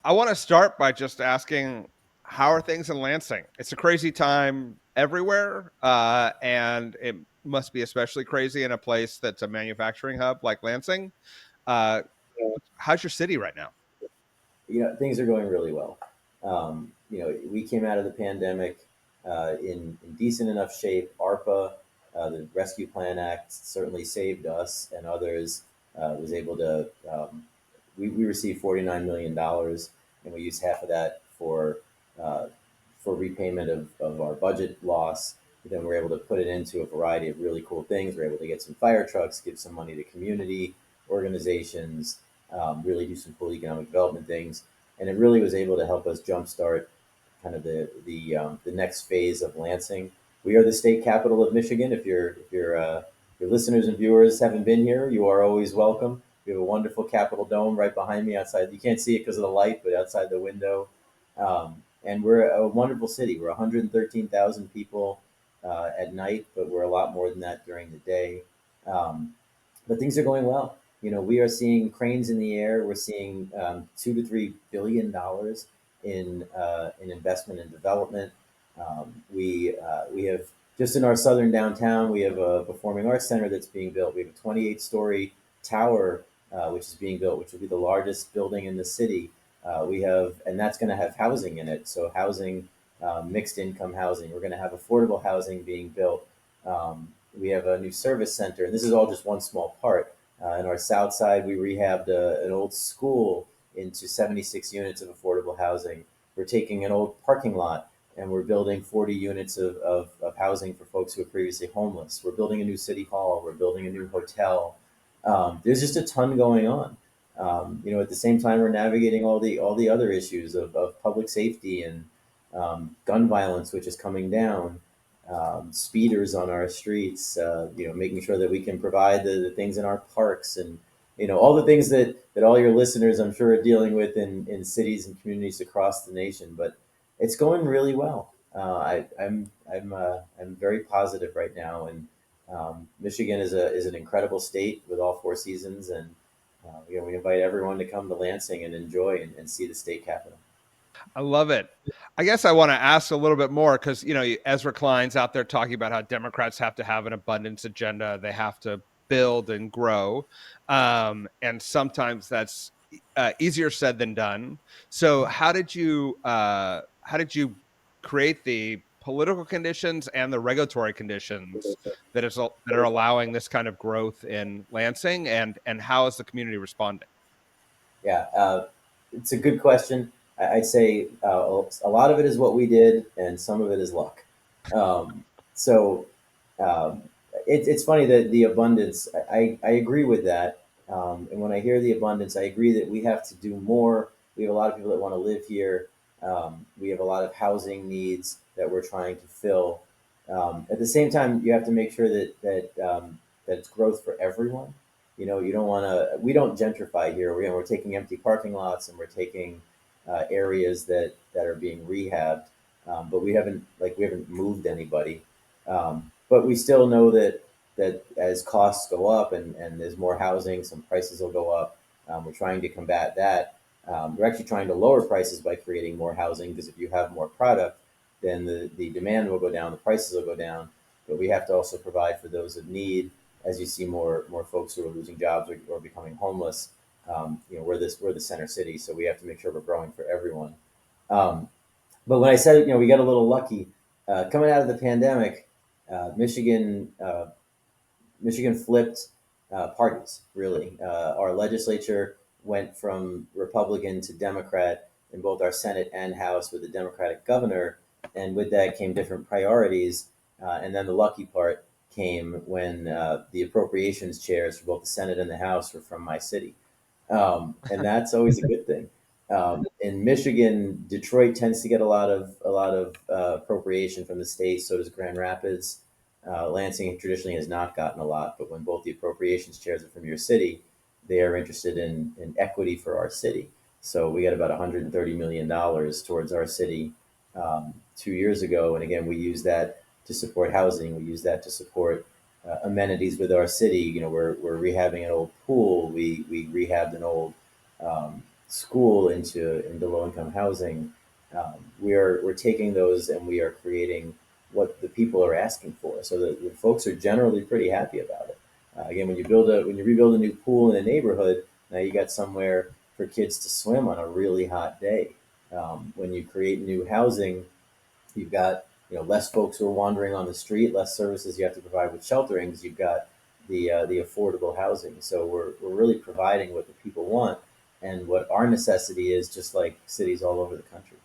I want to start by just asking, how are things in Lansing? It's a crazy time everywhere, and it must be especially crazy in a place that's a manufacturing hub like Lansing. Uh, how's your city right now? Things are going really well. We came out of the pandemic in decent enough shape. ARPA, the Rescue Plan Act, certainly saved us and others. Was able to. We received $49 million, and we used half of that uh, for repayment of our budget loss. Then we're able to put it into a variety of really cool things. We're able to get some fire trucks, give some money to community organizations, really do some cool economic development things, and it really was able to help us jumpstart kind of the next phase of Lansing. We are the state capital of Michigan. If your listeners and viewers haven't been here, you are always welcome. We have a wonderful Capitol dome right behind me outside. You can't see it because of the light, but outside the window, and we're a wonderful city. We're 113,000 people at night, but we're a lot more than that during the day. Um, but things are going well. We are seeing cranes in the air. We're seeing $2 to $3 billion in investment and development. We have just in our southern downtown, we have a performing arts center that's being built. We have a 28-story tower which is being built, which will be the largest building in the city. And that's going to have housing in it. So housing, mixed income housing. We're going to have affordable housing being built. We have a new service center, and this is all just one small part. In our south side, we rehabbed an old school into 76 units of affordable housing. We're taking an old parking lot and we're building 40 units of housing for folks who were previously homeless. We're building a new city hall. We're building a new hotel. There's just a ton going on. At the same time, we're navigating all the other issues of public safety and gun violence, which is coming down, speeders on our streets, making sure that we can provide the things in our parks and, all the things that all your listeners, I'm sure, are dealing with in cities and communities across the nation. But it's going really well. I'm very positive right now, and Michigan is an incredible state with all four seasons, and we invite everyone to come to Lansing and enjoy and see the state capitol. I love it. I guess I want to ask a little bit more because, Ezra Klein's out there talking about how Democrats have to have an abundance agenda. They have to build and grow. And sometimes that's easier said than done. So how did you create the political conditions and the regulatory conditions that are allowing this kind of growth in Lansing, and how is the community responding? Yeah, it's a good question. I'd say a lot of it is what we did, and some of it is luck. Um, so um, it's funny that the abundance, I agree with that. And when I hear the abundance, I agree that we have to do more. We have a lot of people that want to live here. We have a lot of housing needs that we're trying to fill. At the same time, you have to make sure that it's growth for everyone. You don't want to. We don't gentrify here. We're taking empty parking lots and we're taking areas that are being rehabbed, but we haven't moved anybody. But we still know that as costs go up and there's more housing, some prices will go up. We're trying to combat that. We're actually trying to lower prices by creating more housing, because if you have more product, then the demand will go down, the prices will go down. But we have to also provide for those in need, as you see more folks who are losing jobs or becoming homeless. We're the center city, so we have to make sure we're growing for everyone. Um, but when I said, we got a little lucky coming out of the pandemic, Michigan flipped parties, really. Our legislature went from Republican to Democrat in both our Senate and House with a Democratic governor. And with that came different priorities. And then the lucky part came when the appropriations chairs for both the Senate and the House were from my city. And that's always a good thing. In Michigan, Detroit tends to get a lot of appropriation from the state. So does Grand Rapids. Lansing traditionally has not gotten a lot, but when both the appropriations chairs are from your city, they are interested in equity for our city. So we got about $130 million towards our city 2 years ago, and again, we use that to support housing. We use that to support amenities with our city. We're rehabbing an old pool. We rehabbed an old school into low income housing, we're taking those and we are creating what the people are asking for. So the folks are generally pretty happy about it. Again, when you rebuild a new pool in a neighborhood, now you got somewhere for kids to swim on a really hot day. When you create new housing, you've got less folks who are wandering on the street, less services you have to provide with sheltering because you've got the affordable housing. So we're really providing what the people want and what our necessity is, just like cities all over the country.